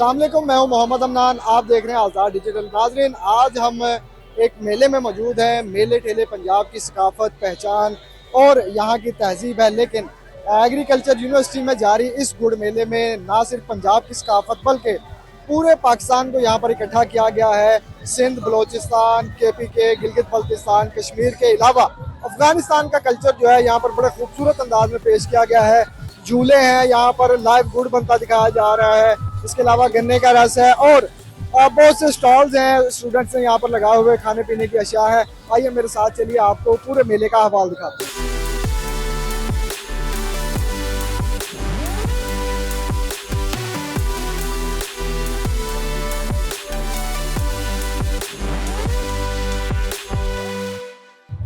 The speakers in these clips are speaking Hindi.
अस्सलामुअलैकुम, मैं हूं मोहम्मद अमनान। आप देख रहे हैं आज़ाद डिजिटल। नाज़रीन, आज हम एक मेले में मौजूद हैं। मेले ठेले पंजाब की सकाफत, पहचान और यहाँ की तहजीब है। लेकिन एग्रीकल्चर यूनिवर्सिटी में जारी इस गुड़ मेले में ना सिर्फ पंजाब की सकाफत बल्कि पूरे पाकिस्तान को यहाँ पर इकट्ठा किया गया है। सिंध, बलोचिस्तान, KPK, गिलगित बल्तिस्तान, कश्मीर के अलावा अफगानिस्तान का कल्चर जो है यहाँ पर बड़े खूबसूरत अंदाज में पेश किया गया है। झूले हैं, यहाँ पर लाइव गुड़ बनता दिखाया जा रहा है। इसके अलावा गन्ने का रस है और बहुत से स्टॉल्स हैं स्टूडेंट्स ने यहाँ पर लगाए हुए, खाने पीने की अशिया है। आइए मेरे साथ चलिए, आपको पूरे मेले का अहवाल दिखाते हैं।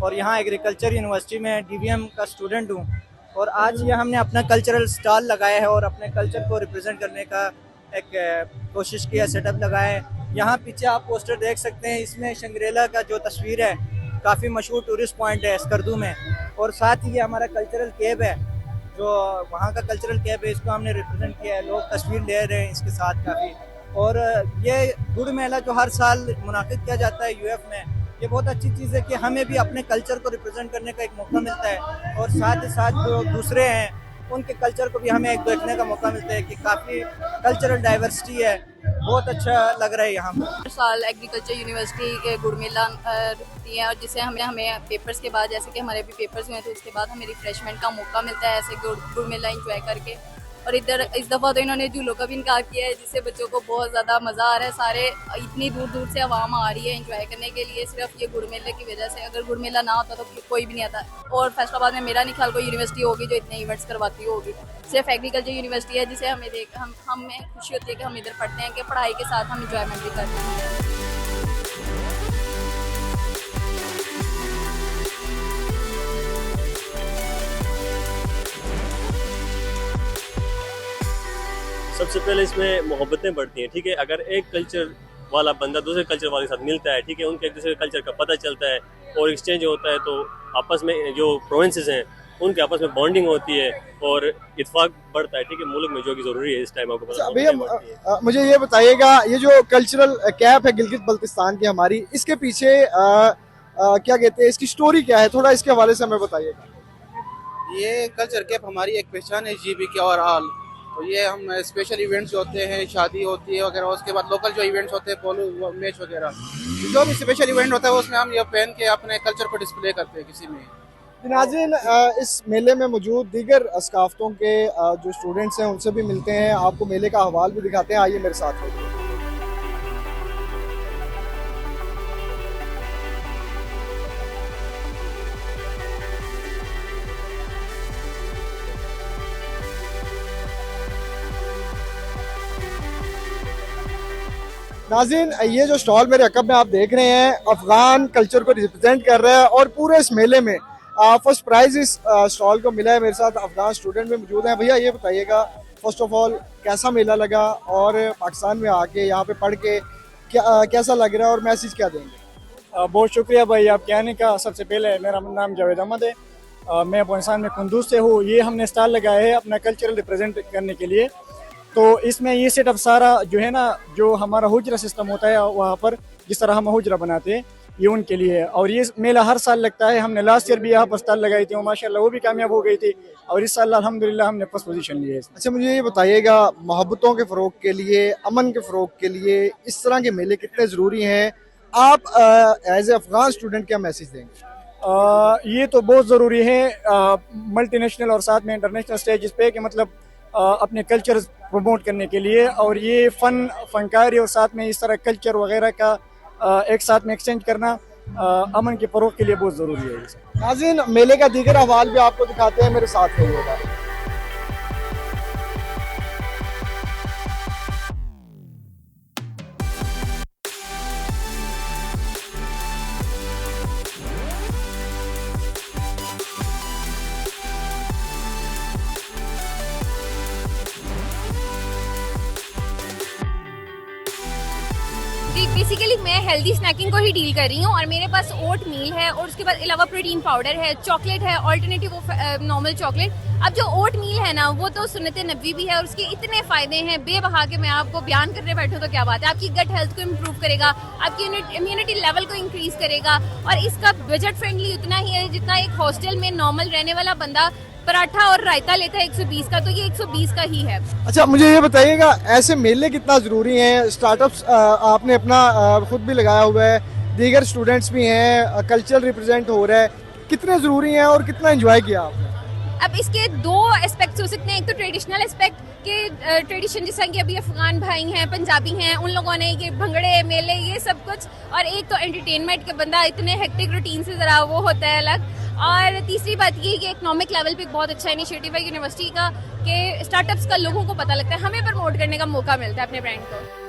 और यहाँ एग्रीकल्चर यूनिवर्सिटी में DVM का स्टूडेंट हूँ और आज ये हमने अपना कल्चरल स्टॉल लगाया है और अपने कल्चर को रिप्रेजेंट करने का एक कोशिश की है, सेटअप लगाया है। यहाँ पीछे आप पोस्टर देख सकते हैं, इसमें शंग्रीला का जो तस्वीर है काफ़ी मशहूर टूरिस्ट पॉइंट है स्कर्दू में। और साथ ही ये हमारा कल्चरल केब है, जो वहाँ का कल्चरल केब है, इसको हमने रिप्रेजेंट किया है। लोग तस्वीर ले रहे हैं इसके साथ काफ़ी। और ये गुड़ मेला जो हर साल मुनाकिद किया जाता है UF में, ये बहुत अच्छी चीज़ है कि हमें भी अपने कल्चर को रिप्रेजेंट करने का एक मौका मिलता है और साथ ही साथ जो दूसरे हैं उनके कल्चर को भी हमें एक देखने का मौका मिलता है कि काफ़ी कल्चरल डाइवर्सिटी है। बहुत अच्छा लग रहा है यहाँ पर। हर साल एग्रीकल्चर यूनिवर्सिटी के गुड़ मेला रखती है और जिससे हमें पेपर्स के बाद, जैसे कि हमारे भी पेपर्स हुए थे, उसके बाद हमें रिफ्रेशमेंट का मौका मिलता है ऐसे गुड़ मेला इंजॉय करके। और इधर इस दफ़ा तो इन्होंने झूलों का भी इनकार किया है, जिससे बच्चों को बहुत ज़्यादा मज़ा आ रहा है। सारे इतनी दूर दूर से आवाम आ रही है एंजॉय करने के लिए, सिर्फ ये गुड़ मेले की वजह से। अगर गुड़ मेला ना होता तो कोई भी नहीं आता। और फैसलाबाद में मेरा नहीं ख्याल कोई यूनिवर्सिटी होगी जो इतने इवेंट्स करवाती होगी। सिर्फ एग्रीकल्चर यूनिवर्सिटी है जिसे हमें खुशी होती है कि हम इधर पढ़ते हैं, कि पढ़ाई के साथ हम इंजॉयमेंट भी करते हैं। सबसे पहले इसमें मोहब्बतें बढ़ती हैं, ठीक है। अगर एक कल्चर वाला बंदा दूसरे कल्चर वाले के साथ मिलता है, ठीक है, उनके एक दूसरे कल्चर का पता चलता है और एक्सचेंज होता है, तो आपस में जो प्रोविंसेस हैं उनके आपस में बॉन्डिंग होती है और इत्फाक बढ़ता है, ठीक है, मुल्क में, जो कि ज़रूरी है इस टाइम। आपको पता भैया मुझे ये बताइएगा, ये जो कल्चरल कैप है गिलगित बल्तिस्तान की हमारी, इसके पीछे क्या कहते हैं, इसकी स्टोरी क्या है, थोड़ा इसके हवाले से हमें बताइएगा। ये कल्चर कैप हमारी एक पहचान है GBK और आल। तो ये हम स्पेशल इवेंट्स जो होते हैं, शादी होती है वगैरह, उसके बाद लोकल जो इवेंट्स होते हैं, पोलो मैच वगैरह, जो भी स्पेशल इवेंट होता है उसमें हम ये पहन के अपने कल्चर को डिस्प्ले करते हैं किसी में। नाज़रीन, इस मेले में मौजूद दीगर सकाफतों के जो स्टूडेंट्स हैं उनसे भी मिलते हैं, आपको मेले का अहवाल भी दिखाते हैं। आइए मेरे साथ। नाज़रीन, ये जो स्टॉल मेरे अकब में आप देख रहे हैं, अफगान कल्चर को रिप्रेजेंट कर रहा है और पूरे इस मेले में फर्स्ट प्राइज इस स्टॉल को मिला है। मेरे साथ अफगान स्टूडेंट भी मौजूद हैं। भैया ये बताइएगा, फर्स्ट ऑफ ऑल कैसा मेला लगा और पाकिस्तान में आके यहाँ पे पढ़ के कैसा लग रहा है और मैसेज क्या देंगे? बहुत शुक्रिया भाई आपके आने का। सबसे पहले मेरा नाम जावेद अहमद है, मैं अफगानिस्तान में कुंदूज से हूँ। ये हमने स्टॉल लगाया है अपना कल्चरल रिप्रेजेंट करने के लिए। तो इसमें ये सेटअप सारा जो है ना, जो हमारा हुजरा सिस्टम होता है वहाँ पर जिस तरह हम हुजरा बनाते हैं, ये उनके लिए है। और ये मेला हर साल लगता है। हमने लास्ट ईयर भी यहाँ पर स्टॉल लगाई थी और माशाल्लाह वो भी कामयाब हो गई थी और इस साल अल्हम्दुलिल्लाह हमने फर्स्ट पोजीशन ली है। अच्छा, मुझे ये बताइएगा, मोहब्बतों के फ़रोग के लिए, अमन के फ़रोग के लिए इस तरह के मेले कितने ज़रूरी हैं? आप एज ए अफगान स्टूडेंट क्या मैसेज देंगे? ये तो बहुत ज़रूरी है मल्टीनेशनल और साथ में इंटरनेशनल स्टेज पे, कि मतलब अपने कल्चर प्रमोट करने के लिए। और ये फनकारी और साथ में इस तरह कल्चर वगैरह का एक साथ में एक्सचेंज करना अमन के फ़रोग के लिए बहुत ज़रूरी है। नाज़रीन, मेले का दीगर अहवाल भी आपको दिखाते हैं, मेरे साथ रहिएगा। बेसिकली मैं हेल्दी स्नैकिंग को ही डील कर रही हूँ और मेरे पास ओट मील है और उसके बाद अलावा प्रोटीन पाउडर है, चॉकलेट है, ऑल्टरनेटिव ऑफ नॉर्मल चॉकलेट। अब जो ओट मील है ना, वो तो सुन्नत नबी भी है और उसके इतने फायदे हैं बेबहा के मैं आपको बयान करने बैठूं तो क्या बात है। आपकी गट हेल्थ को इम्प्रूव करेगा, आपकी इम्यूनिटी लेवल को इंक्रीज करेगा, और इसका बजट फ्रेंडली उतना ही है जितना एक हॉस्टल में नॉर्मल रहने वाला बंदा पराठा और रायता लेता है 120 का, तो ये 120 का ही है। अच्छा, मुझे ये बताइएगा ऐसे मेले कितना ज़रूरी हैं? स्टार्टअप्स आपने अपना खुद भी लगाया हुआ है, दीगर स्टूडेंट्स भी हैं, कल्चर रिप्रेजेंट हो रहा है, कितने ज़रूरी हैं और कितना एंजॉय किया आपने? अब इसके दो एस्पेक्ट्स हो सकते हैं। एक तो ट्रेडिशनल एस्पेक्ट के ट्रेडिशन, जैसा कि अभी अफगान भाई हैं, पंजाबी हैं, उन लोगों ने ये भंगड़े मेले ये सब कुछ, और एक तो एंटरटेनमेंट के बंदा इतने हेक्टिक रूटीन से ज़रा वो होता है अलग। और तीसरी बात ये कि इकोनॉमिक लेवल पे बहुत अच्छा इनिशिएटिव है यूनिवर्सिटी का कि स्टार्टअप्स का लोगों को पता लगता है, हमें प्रमोट करने का मौका मिलता है अपने ब्रांड को।